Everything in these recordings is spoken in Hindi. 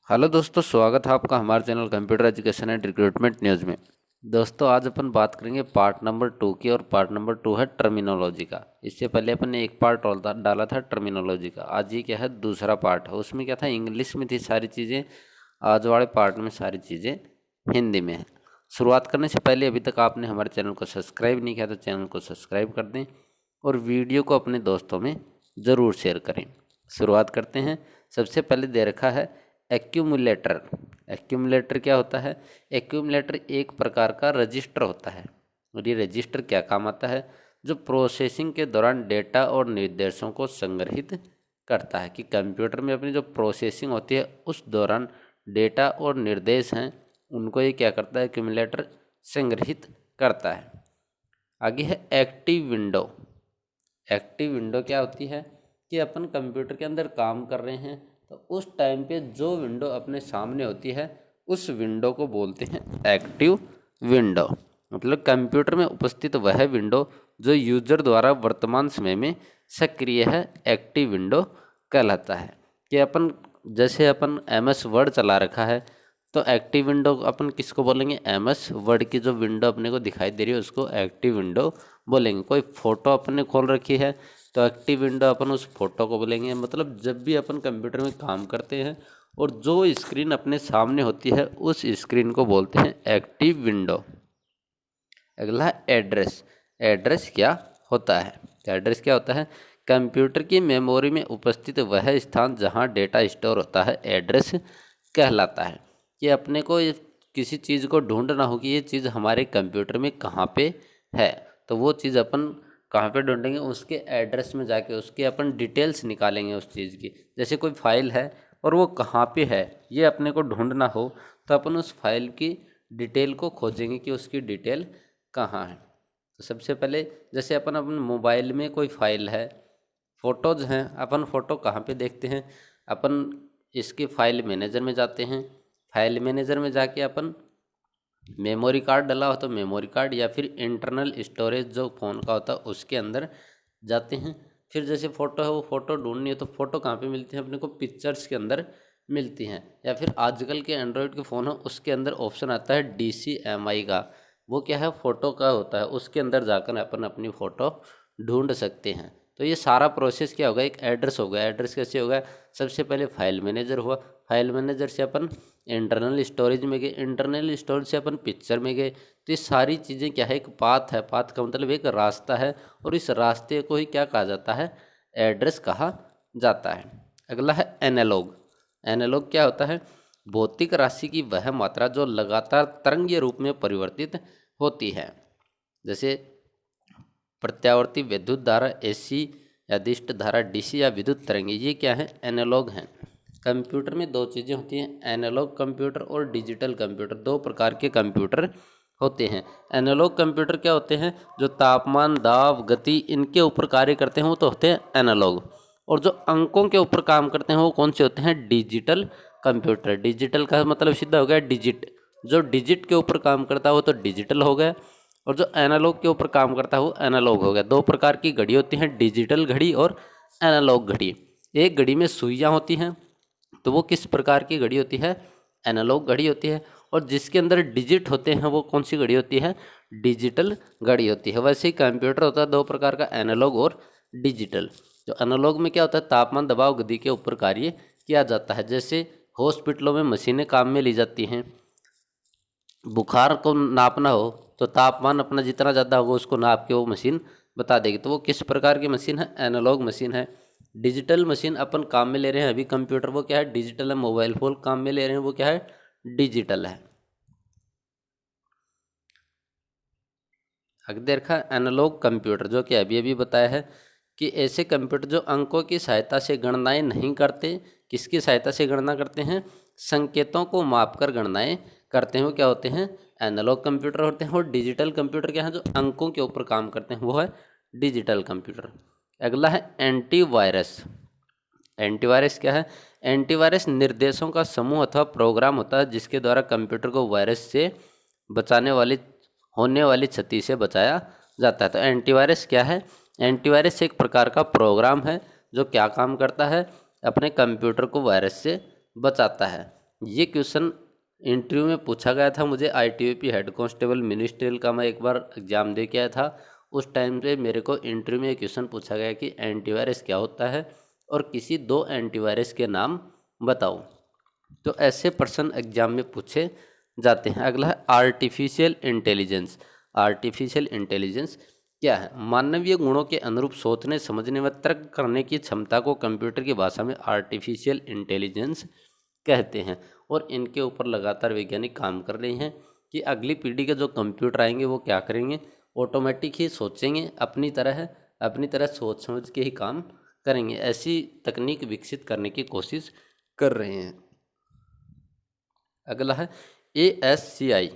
हेलो दोस्तों, स्वागत है आपका हमारे channel computer education and recruitment news में। दोस्तों, आज अपन बात करेंगे पार्ट नंबर 2 की, और पार्ट नंबर 2 है टर्मिनोलॉजी का। इससे पहले अपन ने एक पार्ट और डाला था टर्मिनोलॉजी का। आज ये क्या है, दूसरा पार्ट है। उसमें क्या था, इंग्लिश में थी सारी चीज़ें। आज वाले पार्ट में सारी चीज़ें हिंदी में है। शुरुआत करने से पहले अभी तक आपने हमारे चैनल को सब्सक्राइब नहीं किया तो चैनल को सब्सक्राइब कर दें और वीडियो को अपने दोस्तों में ज़रूर शेयर करें। शुरुआत करते हैं। सबसे पहले दे रखा है एक्यूमुलेटर। एक्यूमुलेटर क्या होता है? एक्यूमुलेटर एक प्रकार का रजिस्टर होता है। और ये रजिस्टर क्या काम आता है? जो प्रोसेसिंग के दौरान डेटा और निर्देशों को संग्रहित करता है। कि कंप्यूटर में अपनी जो प्रोसेसिंग होती है उस दौरान डेटा और निर्देश हैं, उनको ये क्या करता है, एक्यूमुलेटर संग्रहित करता है। आगे है एक्टिव विंडो। एक्टिव विंडो क्या होती है कि अपन कंप्यूटर के अंदर काम कर रहे हैं तो उस टाइम पे जो विंडो अपने सामने होती है उस विंडो को बोलते हैं एक्टिव विंडो। मतलब कंप्यूटर में उपस्थित वह विंडो जो यूजर द्वारा वर्तमान समय में सक्रिय है, एक्टिव विंडो कहलाता है। कि अपन जैसे अपन MS वर्ड चला रखा है तो एक्टिव विंडो अपन किसको बोलेंगे? MS वर्ड की जो विंडो अपने को दिखाई दे रही है उसको एक्टिव विंडो बोलेंगे। कोई फोटो अपने खोल रखी है तो एक्टिव विंडो अपन उस फोटो को बोलेंगे। मतलब जब भी अपन कंप्यूटर में काम करते हैं और जो स्क्रीन अपने सामने होती है उस स्क्रीन को बोलते हैं एक्टिव विंडो। अगला है एड्रेस। एड्रेस क्या होता है? एड्रेस क्या होता है? कंप्यूटर की मेमोरी में उपस्थित वह स्थान जहां डेटा स्टोर होता है एड्रेस कहलाता है। कि अपने को किसी चीज़ को ढूंढना हो कि ये चीज़ हमारे कंप्यूटर में कहाँ पे है, तो वो चीज़ अपन कहाँ पे ढूंढेंगे? उसके एड्रेस में जाके उसके अपन डिटेल्स निकालेंगे उस चीज़ की। जैसे कोई फाइल है और वो कहाँ पे है ये अपने को ढूंढना हो तो अपन उस फाइल की डिटेल को खोजेंगे कि उसकी डिटेल कहाँ है। तो सबसे पहले जैसे अपन मोबाइल में कोई फाइल है, फ़ोटोज़ हैं, अपन फ़ोटो कहाँ पे देखते हैं? अपन इसके फाइल मैनेजर में जाते हैं। फाइल मैनेजर में जाके अपन मेमोरी कार्ड डला हो तो मेमोरी कार्ड, या फिर इंटरनल स्टोरेज जो फ़ोन का होता है उसके अंदर जाते हैं। फिर जैसे फ़ोटो है वो फ़ोटो ढूंढनी है तो फ़ोटो कहाँ पे मिलती है? अपने को पिक्चर्स के अंदर मिलती हैं। या फिर आजकल के एंड्रॉयड के फ़ोन हो उसके अंदर ऑप्शन आता है DCMI का। वो क्या है? फ़ोटो का होता है, उसके अंदर जाकर अपन अपनी फ़ोटो ढूंढ सकते हैं। तो ये सारा प्रोसेस क्या होगा? एक एड्रेस होगा। एड्रेस कैसे होगा? सबसे पहले फाइल मैनेजर हुआ, फाइल मैनेजर से अपन इंटरनल स्टोरेज में गए, इंटरनल स्टोरेज से अपन पिक्चर में गए। तो ये सारी चीज़ें क्या है? एक पाथ है। पाथ का मतलब एक रास्ता है और इस रास्ते को ही क्या कहा जाता है? एड्रेस कहा जाता है। अगला है एनालॉग। एनालॉग क्या होता है? भौतिक राशि की वह मात्रा जो लगातार तरंगीय रूप में परिवर्तित होती है। जैसे प्रत्यावर्ती विद्युत धारा AC, या दिष्ट धारा DC, या विद्युत तरंगे, ये क्या है? एनालॉग हैं। कंप्यूटर में दो चीज़ें होती हैं, एनालॉग कंप्यूटर और डिजिटल कंप्यूटर। दो प्रकार के कंप्यूटर होते हैं। एनालॉग कंप्यूटर क्या होते हैं? जो तापमान, दाब, गति इनके ऊपर कार्य करते हैं वो तो होते हैं एनालॉग। और जो अंकों के ऊपर काम करते हैं वो कौन से होते हैं? Digital computer. डिजिटल का मतलब सीधा हो गया डिजिट। जो डिजिट के ऊपर काम करता है वो तो डिजिटल हो गया, और जो एनालॉग के ऊपर काम करता है वो एनालॉग हो गया। दो प्रकार की घड़ी होती हैं, डिजिटल घड़ी और एनालॉग घड़ी। एक घड़ी में सुइयाँ होती हैं तो वो किस प्रकार की घड़ी होती है? एनालॉग घड़ी होती है। और जिसके अंदर डिजिट होते हैं वो कौन सी घड़ी होती है? डिजिटल घड़ी होती है। वैसे ही कंप्यूटर होता है दो प्रकार का, एनालॉग और डिजिटल। जो एनालॉग में क्या होता है? तापमान, दबाव, गति के ऊपर कार्य किया जाता है। जैसे हॉस्पिटलों में मशीनें काम में ली जाती हैं। बुखार को नापना हो तो तापमान अपना जितना ज़्यादा होगा उसको नाप के वो मशीन बता देगी। तो वो किस प्रकार की मशीन है? एनालॉग मशीन है। डिजिटल मशीन अपन काम में ले रहे हैं अभी कंप्यूटर, वो क्या है? डिजिटल है। मोबाइल फ़ोन काम में ले रहे हैं वो क्या है? डिजिटल है। आगे देखा एनालॉग कंप्यूटर, जो कि अभी अभी बताया है कि ऐसे कंप्यूटर जो अंकों की सहायता से गणनाएं नहीं करते। किसकी सहायता से गणना करते हैं? संकेतों को मापकर गणनाएं करते हैं, वो क्या होते हैं? एनालॉग कंप्यूटर होते हैं। और डिजिटल कंप्यूटर क्या है? जो अंकों के ऊपर काम करते हैं वो है डिजिटल कंप्यूटर। अगला है एंटीवायरस। एंटीवायरस क्या है? एंटीवायरस निर्देशों का समूह अथवा प्रोग्राम होता है जिसके द्वारा कंप्यूटर को वायरस से बचाने वाली होने वाली क्षति से बचाया जाता है। तो एंटीवायरस क्या है? एंटीवायरस एक प्रकार का प्रोग्राम है जो क्या काम करता है? अपने कंप्यूटर को वायरस से बचाता है। ये क्वेश्चन इंटरव्यू में पूछा गया था मुझे। ITBP हेड कांस्टेबल मिनिस्ट्रियल का मैं एक बार एग्ज़ाम दे के आया था। उस टाइम पे मेरे को इंटरव्यू में क्वेश्चन पूछा गया कि एंटीवायरस क्या होता है और किसी 2 एंटीवायरस के नाम बताओ। तो ऐसे प्रश्न एग्जाम में पूछे जाते हैं। अगला है आर्टिफिशियल इंटेलिजेंस। आर्टिफिशियल इंटेलिजेंस क्या है? मानवीय गुणों के अनुरूप सोचने, समझने व तर्क करने की क्षमता को कंप्यूटर की भाषा में आर्टिफिशियल इंटेलिजेंस कहते हैं। और इनके ऊपर लगातार वैज्ञानिक काम कर रहे हैं कि अगली पीढ़ी के जो कंप्यूटर आएंगे वो क्या करेंगे, ऑटोमेटिक ही सोचेंगे, अपनी तरह सोच समझ के ही काम करेंगे। ऐसी तकनीक विकसित करने की कोशिश कर रहे हैं। अगला है ASCI।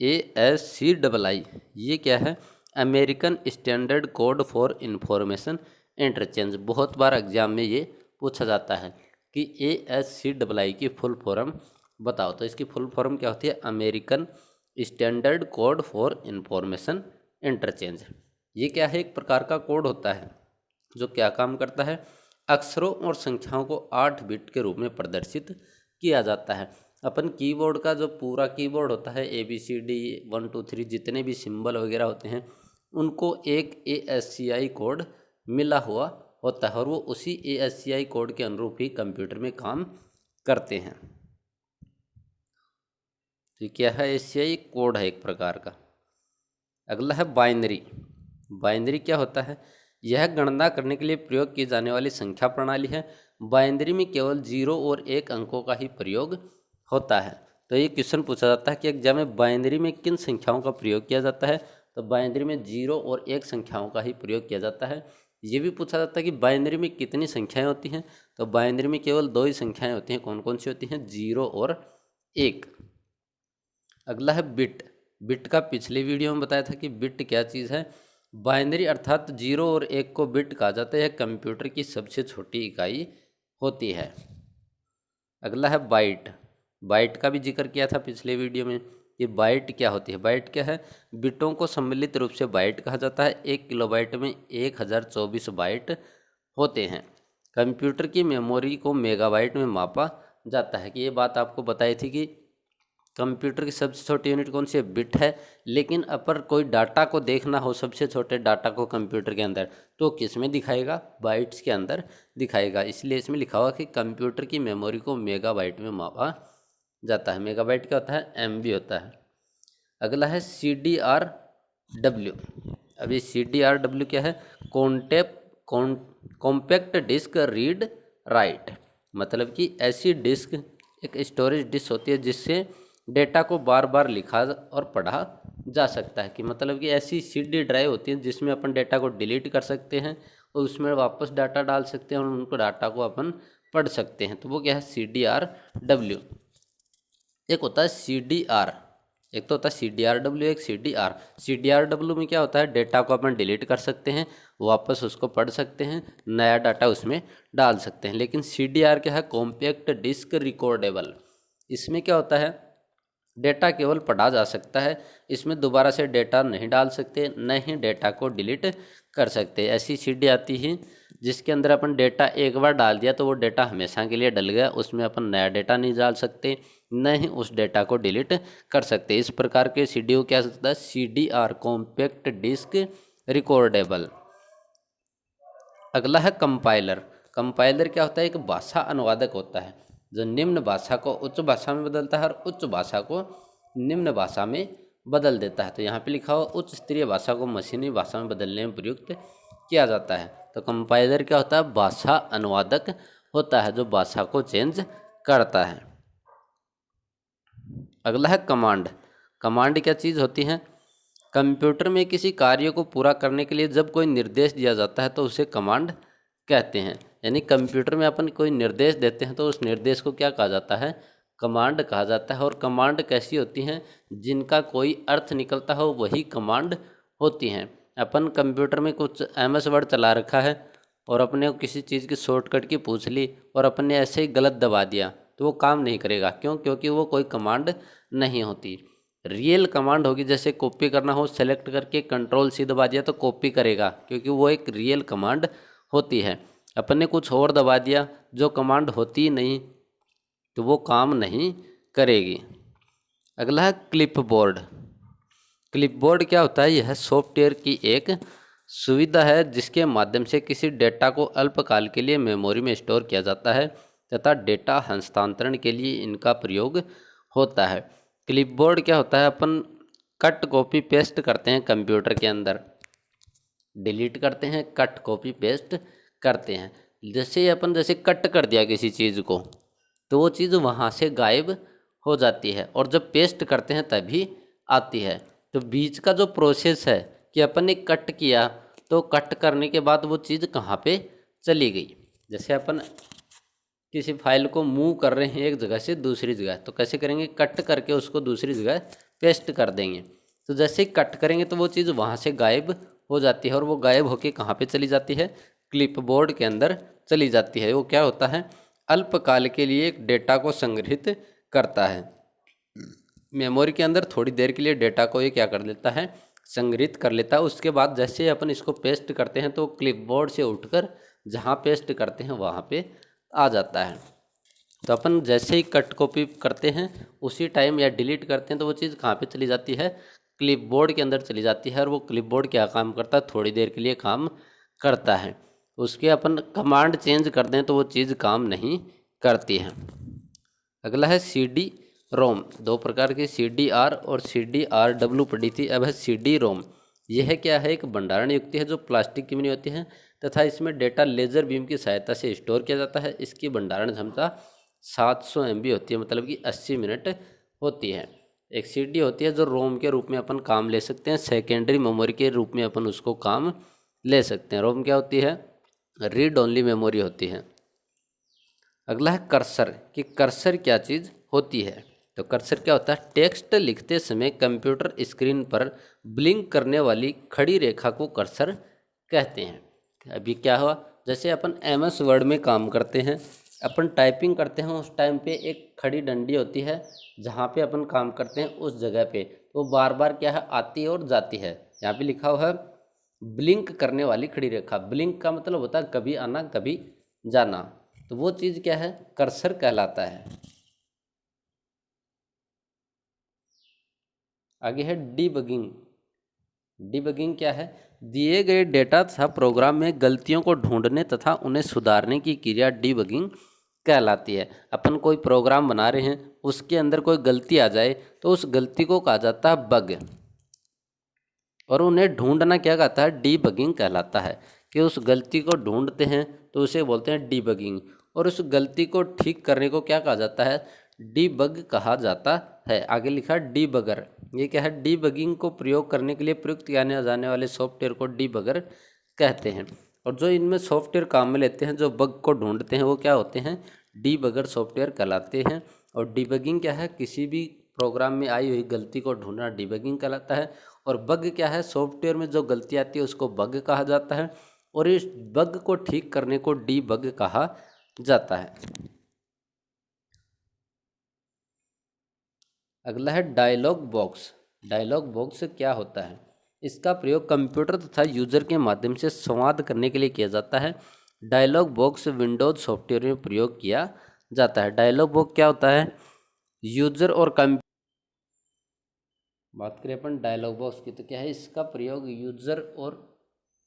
ASCII ये क्या है? American standard code for information interchange. बहुत बार एग्जाम में ये पूछा जाता है कि ASCII की फुल फॉर्म बताओ। तो इसकी फुल फॉर्म क्या होती है? American standard code for information interchange. ये क्या है? एक प्रकार का कोड होता है जो क्या काम करता है? अक्षरों और संख्याओं को 8 बिट के रूप में प्रदर्शित किया जाता है। अपन कीबोर्ड का जो पूरा कीबोर्ड होता है ABCD 1 2 3 जितने भी सिंबल वगैरह होते हैं उनको एक ASCII कोड मिला हुआ होता है और वो उसी ASCII कोड के अनुरूप ही कंप्यूटर में काम करते हैं। तो क्या है? ASCII कोड है एक प्रकार का। अगला है बाइनरी। बाइनरी क्या होता है? यह गणना करने के लिए प्रयोग की जाने वाली संख्या प्रणाली है। बाइनरी में केवल 0 और 1 अंकों का ही प्रयोग होता है। तो ये क्वेश्चन पूछा जाता है कि एग्जाम में बाइनरी में किन संख्याओं का प्रयोग किया जाता है? तो बाइनरी में 0 और 1 संख्याओं का ही प्रयोग किया जाता है। ये भी पूछा जाता है कि बाइनरी में कितनी संख्याएं होती हैं? तो बाइनरी में केवल 2 ही संख्याएं होती हैं। कौन कौन सी होती हैं? 0 और 1। अगला है बिट। बिट का पिछले वीडियो में बताया था कि बिट क्या चीज़ है। बाइनरी अर्थात 0 और 1 को बिट कहा जाता है। यह कंप्यूटर की सबसे छोटी इकाई होती है। अगला है बाइट। बाइट का भी जिक्र किया था पिछले वीडियो में कि बाइट क्या होती है। बाइट क्या है? बिटों को सम्मिलित रूप से बाइट कहा जाता है। 1 किलोबाइट में 1024 बाइट होते हैं। कंप्यूटर की मेमोरी को मेगाबाइट में मापा जाता है। कि ये बात आपको बताई थी कि कंप्यूटर की सबसे छोटी यूनिट कौन सी है? बिट है। लेकिन अपर कोई डाटा को देखना हो, सबसे छोटे डाटा को कंप्यूटर के अंदर, तो किस में दिखाएगा? बाइट्स के अंदर दिखाएगा। इसलिए इसमें लिखा हुआ कि कंप्यूटर की मेमोरी को मेगाबाइट में मापा जाता है। मेगाबाइट क्या होता है? MB होता है। अगला है CDRW। अब ये CDRW क्या है? Compact disc read write. मतलब कि ऐसी डिस्क, एक स्टोरेज डिस्क होती है जिससे डेटा को बार बार लिखा और पढ़ा जा सकता है। कि मतलब कि ऐसी CD ड्राइव होती है जिसमें अपन डेटा को डिलीट कर सकते हैं और उसमें वापस डाटा डाल सकते हैं और उनको डाटा को अपन पढ़ सकते हैं। तो वो क्या है? CDRW। एक होता है CDR। एक तो होता है CDRW, एक CDR। CDRW में क्या होता है? डेटा को अपन डिलीट कर सकते हैं, वापस उसको पढ़ सकते हैं, नया डाटा उसमें डाल सकते हैं। लेकिन CDR क्या है? Compact disc recordable. इसमें क्या होता है? डेटा केवल पढ़ा जा सकता है। इसमें दोबारा से डेटा नहीं डाल सकते, न ही डेटा को डिलीट कर सकते। ऐसी CD आती है जिसके अंदर अपन डेटा एक बार डाल दिया तो वो डेटा हमेशा के लिए डल गया, उसमें अपन नया डेटा नहीं डाल सकते, न ही उस डेटा को डिलीट कर सकते। इस प्रकार के CD को क्या होता है? CDR, compact disc recordable. अगला है कंपाइलर। कंपाइलर क्या होता है? एक भाषा अनुवादक होता है जो निम्न भाषा को उच्च भाषा में बदलता है और उच्च भाषा को निम्न भाषा में बदल देता है। तो यहाँ पे लिखा हुआ उच्च स्तरीय भाषा को मशीनी भाषा में बदलने में प्रयुक्त किया जाता है। तो कंपाइलर क्या होता है? भाषा अनुवादक होता है जो भाषा को चेंज करता है। अगला है कमांड। कमांड क्या चीज़ होती है? कंप्यूटर में किसी कार्य को पूरा करने के लिए जब कोई निर्देश दिया जाता है तो उसे कमांड कहते हैं। यानी कंप्यूटर में अपन कोई निर्देश देते हैं तो उस निर्देश को क्या कहा जाता है? कमांड कहा जाता है। और कमांड कैसी होती हैं? जिनका कोई अर्थ निकलता हो वही कमांड होती हैं। अपन कंप्यूटर में कुछ MS वर्ड चला रखा है और अपने को किसी चीज़ की शॉर्टकट की पूछ ली और अपन ने ऐसे ही गलत दबा दिया तो वो काम नहीं करेगा। क्यों? क्योंकि वो कोई कमांड नहीं होती। रियल कमांड होगी, जैसे कॉपी करना हो, सेलेक्ट करके Ctrl+C दबा दिया तो कॉपी करेगा क्योंकि वो एक रियल कमांड होती है। अपन ने कुछ और दबा दिया जो कमांड होती ही नहीं तो वो काम नहीं करेगी। अगला है क्लिपबोर्ड। क्लिपबोर्ड क्या होता है? यह सॉफ्टवेयर की एक सुविधा है जिसके माध्यम से किसी डेटा को अल्पकाल के लिए मेमोरी में स्टोर किया जाता है तथा डेटा हस्तांतरण के लिए इनका प्रयोग होता है। क्लिपबोर्ड क्या होता है? अपन कट कॉपी पेस्ट करते हैं कंप्यूटर के अंदर, डिलीट करते हैं, कट कॉपी पेस्ट करते हैं। जैसे अपन जैसे कट कर दिया किसी चीज़ को तो वो चीज़ वहाँ से गायब हो जाती है और जब पेस्ट करते हैं तभी आती है। तो बीच का जो प्रोसेस है कि अपन ने कट किया तो कट करने के बाद वो चीज़ कहाँ पे चली गई। जैसे अपन किसी फाइल को मूव कर रहे हैं एक जगह से दूसरी जगह, तो कैसे करेंगे? कट करके उसको दूसरी जगह पेस्ट कर देंगे। तो जैसे ही कट करेंगे तो वो चीज़ वहाँ से गायब हो जाती है और वो गायब होके कहाँ पे चली जाती है? क्लिपबोर्ड के अंदर चली जाती है। वो क्या होता है? अल्पकाल के लिए एक डेटा को संग्रहित करता है। मेमोरी के अंदर थोड़ी देर के लिए डेटा को ये क्या कर लेता है? संग्रहित कर लेता है। उसके बाद जैसे अपन इसको पेस्ट करते हैं तो क्लिपबोर्ड से उठकर जहाँ पेस्ट करते हैं वहाँ पे आ जाता है। तो अपन जैसे ही कट कॉपी करते हैं उसी टाइम या डिलीट करते हैं तो वो चीज़ कहाँ पे चली जाती है? क्लिपबोर्ड के अंदर चली जाती है। और वो क्लिपबोर्ड क्या काम करता है? थोड़ी देर के लिए काम करता है। उसके अपन कमांड चेंज कर दें तो वो चीज़ काम नहीं करती है। अगला है CD रोम। दो प्रकार की CDR और CDRW पड़ी थी, अब है CD रोम। यह क्या है? एक भंडारण युक्ति है जो प्लास्टिक की बनी होती है तथा इसमें डेटा लेजर बीम की सहायता से स्टोर किया जाता है। इसकी भंडारण क्षमता 700 MB होती है, मतलब कि 80 मिनट होती है। एक CD होती है जो रोम के रूप में अपन काम ले सकते हैं, सेकेंडरी मेमोरी के रूप में अपन उसको काम ले सकते हैं। रोम क्या होती है? रीड ओनली मेमोरी होती है। अगला है कर्सर, कि कर्सर क्या चीज़ होती है? तो कर्सर क्या होता है? टेक्स्ट लिखते समय कंप्यूटर स्क्रीन पर ब्लिंक करने वाली खड़ी रेखा को कर्सर कहते हैं। अभी क्या हुआ? जैसे अपन MS वर्ड में काम करते हैं, अपन टाइपिंग करते हैं, उस टाइम पे एक खड़ी डंडी होती है जहाँ पे अपन काम करते हैं उस जगह पे तो बार बार क्या है? आती है और जाती है। यहाँ पे लिखा हुआ है ब्लिंक करने वाली खड़ी रेखा। ब्लिंक का मतलब होता है कभी आना कभी जाना, तो वो चीज़ क्या है? कर्सर कहलाता है। आगे है डीबगिंग। डीबगिंग क्या है? दिए गए डेटा तथा प्रोग्राम में गलतियों को ढूंढने तथा उन्हें सुधारने की क्रिया डीबगिंग कहलाती है। अपन कोई प्रोग्राम बना रहे हैं, उसके अंदर कोई गलती आ जाए तो उस गलती को कहा जाता है बग, और उन्हें ढूंढना क्या कहता है? डीबगिंग कहलाता है। कि उस गलती को ढूंढते हैं तो उसे बोलते हैं डीबगिंग, और उस गलती को ठीक करने को क्या कहा जाता है? डीबग कहा जाता है। आगे लिखा डीबगर। ये क्या है? डीबगिंग को प्रयोग करने के लिए प्रयुक्त किए जाने वाले सॉफ्टवेयर को डीबगर कहते हैं। और जो इनमें सॉफ्टवेयर काम में लेते हैं, जो बग को ढूंढते हैं, वो क्या होते हैं? डीबगर सॉफ्टवेयर कहलाते हैं। और डीबगिंग क्या है? किसी भी प्रोग्राम में आई हुई गलती को ढूंढना डीबगिंग कहलाता है। और बग क्या है? सॉफ्टवेयर में जो गलती आती है उसको बग कहा जाता है, और इस बग को ठीक करने को डीबग कहा जाता है। अगला है डायलॉग बॉक्स। डायलॉग बॉक्स क्या होता है? इसका प्रयोग कंप्यूटर तथा यूजर के माध्यम से संवाद करने के लिए किया जाता है। डायलॉग बॉक्स विंडोज सॉफ्टवेयर में प्रयोग किया जाता है। डायलॉग बॉक्स क्या होता है? यूजर और बात करें अपन डायलॉग बॉक्स की तो क्या है? इसका प्रयोग यूजर और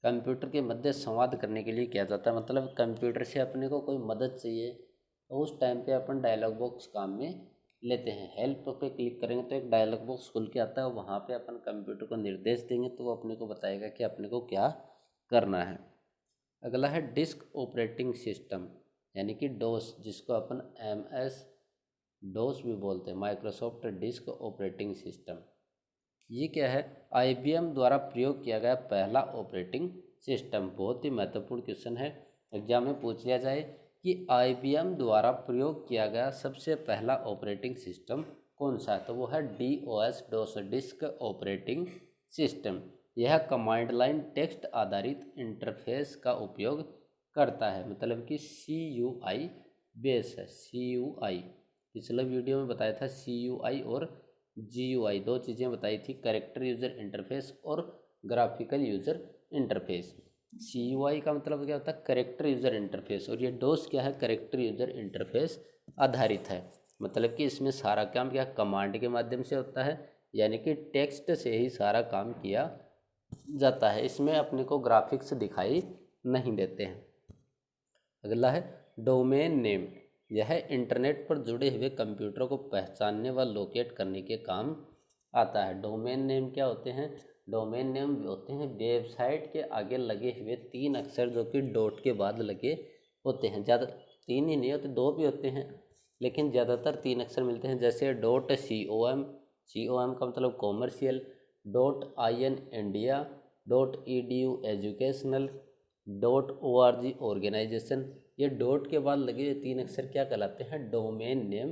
कंप्यूटर के मध्य संवाद करने के लिए किया जाता है। मतलब कंप्यूटर से अपने को कोई मदद चाहिए तो उस टाइम पे अपन डायलॉग बॉक्स काम में लेते हैं। हेल्प पे क्लिक करेंगे तो एक डायलॉग बॉक्स खुल के आता है, वहाँ पे अपन कंप्यूटर को निर्देश देंगे तो वो अपने को बताएगा कि अपने को क्या करना है। अगला है डिस्क ऑपरेटिंग सिस्टम, यानी कि डोस, जिसको अपन MS डोस भी बोलते हैं, माइक्रोसॉफ्ट डिस्क ऑपरेटिंग सिस्टम। ये क्या है? IBM द्वारा प्रयोग किया गया पहला ऑपरेटिंग सिस्टम। बहुत ही महत्वपूर्ण क्वेश्चन है, एग्जाम में पूछ लिया जाए कि IBM द्वारा प्रयोग किया गया सबसे पहला ऑपरेटिंग सिस्टम कौन सा है? तो वो है DOS, डोस डिस्क ऑपरेटिंग सिस्टम। यह कमांड लाइन टेक्स्ट आधारित इंटरफेस का उपयोग करता है, मतलब कि CUI बेस है। CUI पिछले वीडियो में बताया था, CUI और GUI दो चीज़ें बताई थी, कैरेक्टर यूज़र इंटरफेस और ग्राफिकल यूज़र इंटरफेस। CUI का मतलब क्या होता है? कैरेक्टर यूज़र इंटरफेस, और ये डोस क्या है? कैरेक्टर यूज़र इंटरफेस आधारित है। मतलब कि इसमें सारा काम क्या कमांड के माध्यम से होता है, यानी कि टेक्स्ट से ही सारा काम किया जाता है। इसमें अपने को ग्राफिक्स दिखाई नहीं देते हैं। अगला है डोमेन नेम। यह इंटरनेट पर जुड़े हुए कंप्यूटरों को पहचानने व लोकेट करने के काम आता है। डोमेन नेम क्या होते हैं? डोमेन नेम होते हैं वेबसाइट के आगे लगे हुए 3 अक्षर जो कि डॉट के बाद लगे होते हैं। ज़्यादा 3 ही नहीं होते, 2 भी होते हैं, लेकिन ज़्यादातर 3 अक्षर मिलते हैं। जैसे .com, com का मतलब commercial, .in India, .edu educational, .org organisation. ये डॉट के बाद लगे 3 अक्षर क्या कहलाते हैं? डोमेन नेम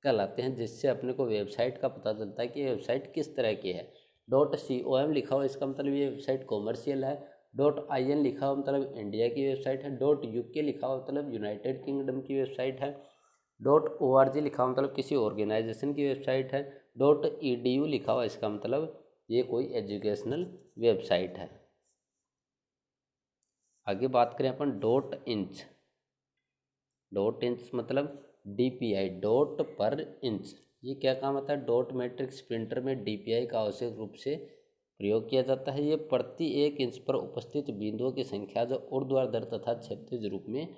कहलाते हैं, जिससे अपने को वेबसाइट का पता चलता है कि वेबसाइट किस तरह की है। .com लिखा हुआ इसका मतलब ये वेबसाइट कॉमर्शियल है। .in लिखा हुआ मतलब इंडिया की वेबसाइट है। .uk लिखा हुआ मतलब यूनाइटेड किंगडम की वेबसाइट है। .org लिखा हुआ मतलब किसी ऑर्गेनाइजेशन की वेबसाइट है। .edu लिखा हुआ इसका मतलब ये कोई एजुकेशनल वेबसाइट है। आगे बात करें अपन .inch। .inch मतलब DPI, डॉट पर इंच। ये क्या काम आता है? डॉट मैट्रिक्स प्रिंटर में DPI का आवश्यक रूप से प्रयोग किया जाता है। ये प्रति 1 इंच पर उपस्थित बिंदुओं की संख्या जो ऊर्ध्वाधर तथा क्षैतिज रूप में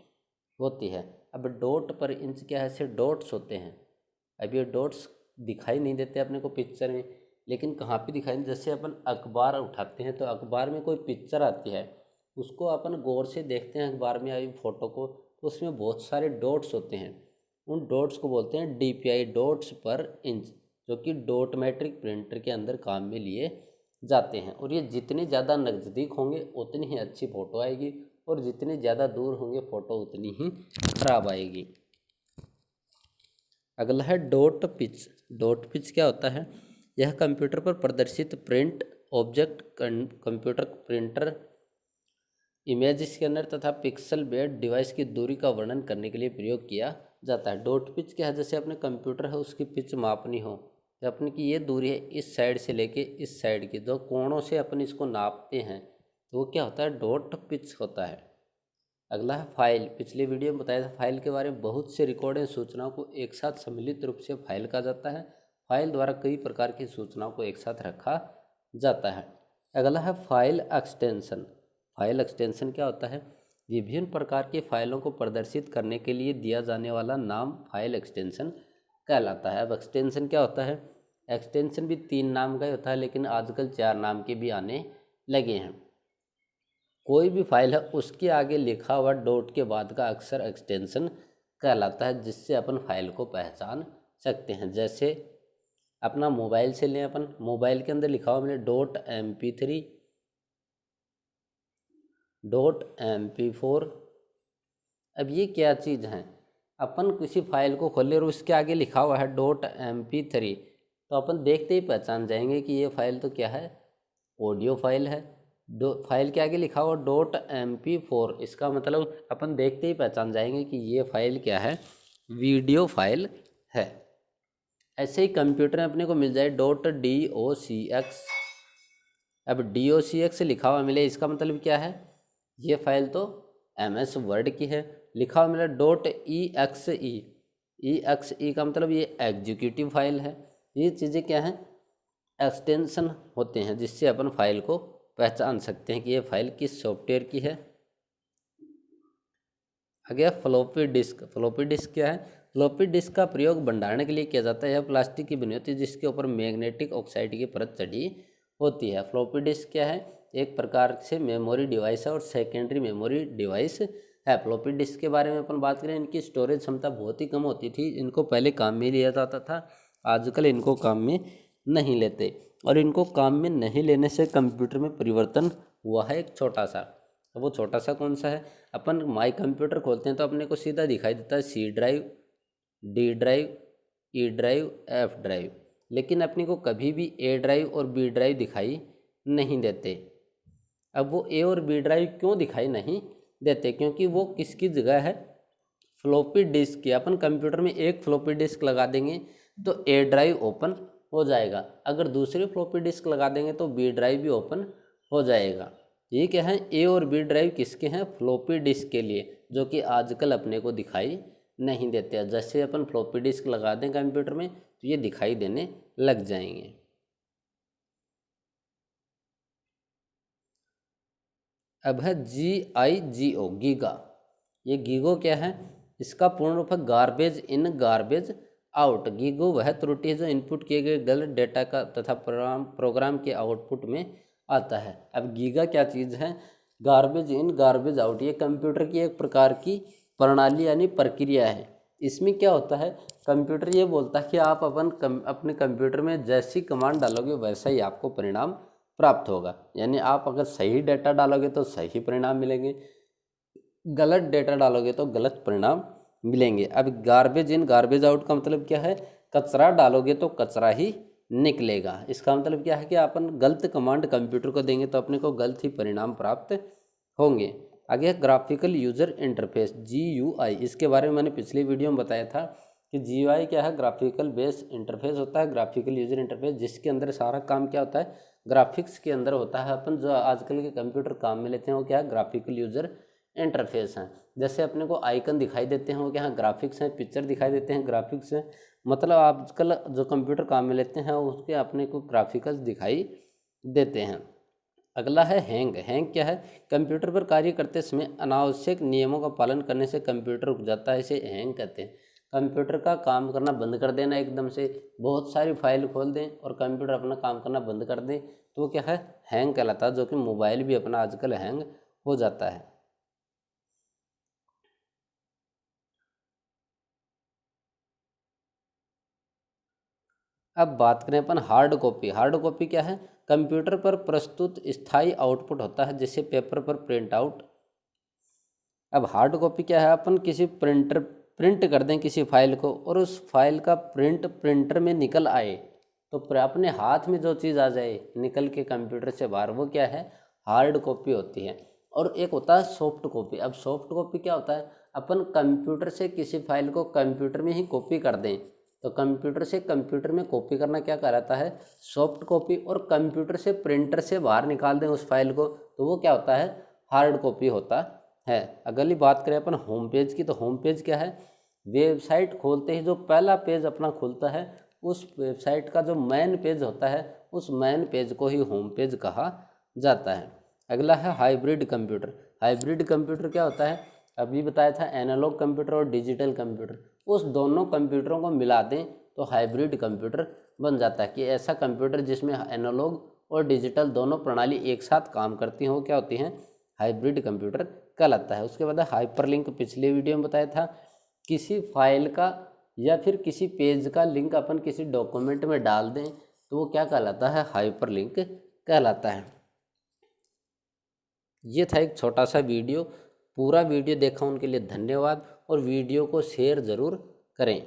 होती है। अब डॉट पर इंच क्या है? ऐसे डॉट्स होते हैं। अब ये डॉट्स दिखाई नहीं देते अपने को पिक्चर में, लेकिन कहाँ पे दिखाई? जैसे अपन अखबार उठाते हैं तो अखबार में कोई पिक्चर आती है, उसको अपन गौर से देखते हैं अखबार में आई फोटो को, तो उसमें बहुत सारे डॉट्स होते हैं। उन डॉट्स को बोलते हैं DPI, डॉट्स पर इंच, जो कि डॉट मैट्रिक प्रिंटर के अंदर काम में लिए जाते हैं। और ये जितने ज़्यादा नज़दीक होंगे उतनी ही अच्छी फ़ोटो आएगी, और जितने ज़्यादा दूर होंगे फ़ोटो उतनी ही खराब आएगी। अगला है डॉट पिच। डॉट पिच क्या होता है? यह कंप्यूटर पर प्रदर्शित print object computer printer image scanner तथा पिक्सल बेस्ड डिवाइस की दूरी का वर्णन करने के लिए प्रयोग किया जाता है। डॉट पिच क्या है? जैसे अपने कंप्यूटर है उसकी पिच मापनी हो, तो अपने की ये दूरी है इस साइड से लेके इस साइड की, दो कोणों से अपन इसको नापते हैं, तो वो क्या होता है? डॉट पिच होता है। अगला है फाइल। पिछले वीडियो में बताया था फाइल के बारे में। बहुत से रिकॉर्ड सूचनाओं को एक साथ सम्मिलित रूप से फाइल कहा जाता है। फाइल द्वारा कई प्रकार की सूचनाओं को एक साथ रखा जाता है। अगला है फाइल एक्सटेंशन। फाइल एक्सटेंशन क्या होता है? विभिन्न प्रकार की फाइलों को प्रदर्शित करने के लिए दिया जाने वाला नाम फाइल एक्सटेंशन कहलाता है। अब एक्सटेंशन क्या होता है? एक्सटेंशन भी 3 नाम का ही होता है, लेकिन आजकल 4 नाम के भी आने लगे हैं। कोई भी फाइल है उसके आगे लिखा हुआ डॉट के बाद का अक्षर एक्सटेंशन कहलाता है, जिससे अपन फाइल को पहचान सकते हैं। जैसे अपना मोबाइल से लें, अपन मोबाइल के अंदर लिखा हुआ मैंने .mp3, .mp4। अब ये क्या चीज़ है? अपन किसी फाइल को खोले और उसके आगे लिखा हुआ है .mp3, तो अपन देखते ही पहचान जाएंगे कि ये फाइल तो क्या है? ऑडियो फाइल है। फाइल के आगे लिखा हुआ .mp4, इसका मतलब अपन देखते ही पहचान जाएंगे कि ये फाइल क्या है? वीडियो फाइल है। ऐसे ही कंप्यूटर में अपने को मिल जाए .docx। अब docx लिखा हुआ मिले, इसका मतलब क्या है? ये फाइल तो MS वर्ड की है। लिखा हुआ मिला .exe। exe का मतलब ये एग्जीक्यूटिव फाइल है। ये चीज़ें क्या हैं? एक्सटेंशन होते हैं, जिससे अपन फाइल को पहचान सकते हैं कि ये फाइल किस सॉफ्टवेयर की है। आगे फ्लॉपी डिस्क। फ्लॉपी डिस्क क्या है? फ्लॉपी डिस्क का प्रयोग भंडारण के लिए किया जाता है। यह प्लास्टिक की बनी होती है जिसके ऊपर मैग्नेटिक ऑक्साइड की परत चढ़ी होती है। फ्लॉपी डिस्क क्या है? एक प्रकार से मेमोरी डिवाइस है और सेकेंडरी मेमोरी डिवाइस है। फ्लॉपी डिस्क के बारे में अपन बात करें, इनकी स्टोरेज क्षमता बहुत ही कम होती थी। इनको पहले काम में लिया जाता था, आजकल इनको काम में नहीं लेते, और इनको काम में नहीं लेने से कंप्यूटर में परिवर्तन हुआ है एक छोटा सा। तो वो छोटा सा कौन सा है? अपन माई कंप्यूटर खोलते हैं तो अपने को सीधा दिखाई देता है C drive, D drive, E drive, F drive, लेकिन अपने को कभी भी A ड्राइव और B ड्राइव दिखाई नहीं देते। अब वो A और B ड्राइव क्यों दिखाई नहीं देते? क्योंकि वो किसकी जगह है? फ्लॉपी डिस्क की। अपन कंप्यूटर में एक फ्लॉपी डिस्क लगा देंगे तो A ड्राइव ओपन हो जाएगा, अगर दूसरी फ्लॉपी डिस्क लगा देंगे तो B ड्राइव भी ओपन हो जाएगा। ये क्या है? A और B ड्राइव किसके हैं? फ्लॉपी डिस्क के लिए, जो कि आजकल अपने को दिखाई नहीं देते हैं। जैसे अपन फ्लॉपी डिस्क लगा दें कंप्यूटर में तो ये दिखाई देने लग जाएंगे। अब है GIGO, गीगा। ये गीगो क्या है? इसका पूर्ण रूप है garbage in garbage out. GIGO वह त्रुटि है जो इनपुट किए गए गलत डेटा का तथा प्रोग्राम के आउटपुट में आता है। अब गीगा क्या चीज़ है? गार्बेज इन गार्बेज आउट, ये कंप्यूटर की एक प्रकार की प्रणाली यानी प्रक्रिया है। इसमें क्या होता है, कंप्यूटर ये बोलता है कि आप अपने कंप्यूटर में जैसी कमांड डालोगे वैसा ही आपको परिणाम प्राप्त होगा। यानी आप अगर सही डेटा डालोगे तो सही परिणाम मिलेंगे, गलत डेटा डालोगे तो गलत परिणाम मिलेंगे। अब गार्बेज इन गार्बेज आउट का मतलब क्या है? कचरा डालोगे तो कचरा ही निकलेगा। इसका मतलब क्या है कि अपन गलत कमांड कंप्यूटर को देंगे तो अपने को गलत ही परिणाम प्राप्त होंगे। आगे ग्राफिकल यूजर इंटरफेस, GUI। इसके बारे में मैंने पिछली वीडियो में बताया था कि GUI क्या है? ग्राफिकल बेस इंटरफेस होता है, ग्राफिकल यूजर इंटरफेस, जिसके अंदर सारा काम क्या होता है? ग्राफिक्स के अंदर होता है। अपन जो आजकल के कंप्यूटर काम में लेते हैं वो क्या है? ग्राफिकल यूजर इंटरफेस हैं। जैसे अपने को आइकन दिखाई देते हैं वो क्या है? ग्राफिक्स हैं। पिक्चर दिखाई देते हैं, ग्राफिक्स हैं। मतलब आजकल जो कंप्यूटर काम में लेते हैं उसके अपने को ग्राफिकल्स दिखाई देते हैं। अगला है हैंग। हैंग क्या है? कंप्यूटर पर कार्य करते समय अनावश्यक नियमों का पालन करने से कंप्यूटर रुक जाता है, इसे हैंग कहते हैं। कंप्यूटर का काम करना बंद कर देना एकदम से, बहुत सारी फाइल खोल दें और कंप्यूटर अपना काम करना बंद कर दें तो वो क्या है? हैंग कहलाता है। जो कि मोबाइल भी अपना आजकल हैंग हो जाता है। अब बात करें अपन हार्ड कॉपी। हार्ड कॉपी क्या है? कंप्यूटर पर प्रस्तुत स्थायी आउटपुट होता है, जैसे पेपर पर प्रिंट आउट। अब हार्ड कॉपी क्या है? अपन किसी प्रिंट कर दें किसी फाइल को और उस फाइल का प्रिंट प्रिंटर में निकल आए तो अपने हाथ में जो चीज़ आ जाए निकल के कंप्यूटर से बाहर, वो क्या है? हार्ड कॉपी होती है। और एक होता है सॉफ्ट कॉपी। अब सॉफ्ट कॉपी क्या होता है? अपन कंप्यूटर से किसी फाइल को कंप्यूटर में ही कॉपी कर दें तो कंप्यूटर से कंप्यूटर में कॉपी करना क्या कहलाता है? Soft copy. और कंप्यूटर से प्रिंटर से बाहर निकाल दें उस फाइल को तो वो क्या होता है? हार्ड कॉपी होता है। अगली बात करें अपन होम पेज की, तो होम पेज क्या है? वेबसाइट खोलते ही जो पहला पेज अपना खुलता है उस वेबसाइट का जो मेन पेज होता है उस मेन पेज को ही होम पेज कहा जाता है। अगला है हाइब्रिड कंप्यूटर। हाइब्रिड कंप्यूटर क्या होता है? अभी बताया था एनालॉग कंप्यूटर और डिजिटल कंप्यूटर, उस दोनों कंप्यूटरों को मिला दें तो हाइब्रिड कंप्यूटर बन जाता है। कि ऐसा कंप्यूटर जिसमें एनालॉग और डिजिटल दोनों प्रणाली एक साथ काम करती हैं वो क्या होती हैं? हाइब्रिड कंप्यूटर कहलाता है। उसके बाद हाइपरलिंक, पिछले वीडियो में बताया था किसी फाइल का या फिर किसी पेज का लिंक अपन किसी डॉक्यूमेंट में डाल दें तो वो क्या कहलाता है? हाइपरलिंक कहलाता है। ये था एक छोटा सा वीडियो। पूरा वीडियो देखा उनके लिए धन्यवाद और वीडियो को शेयर ज़रूर करें।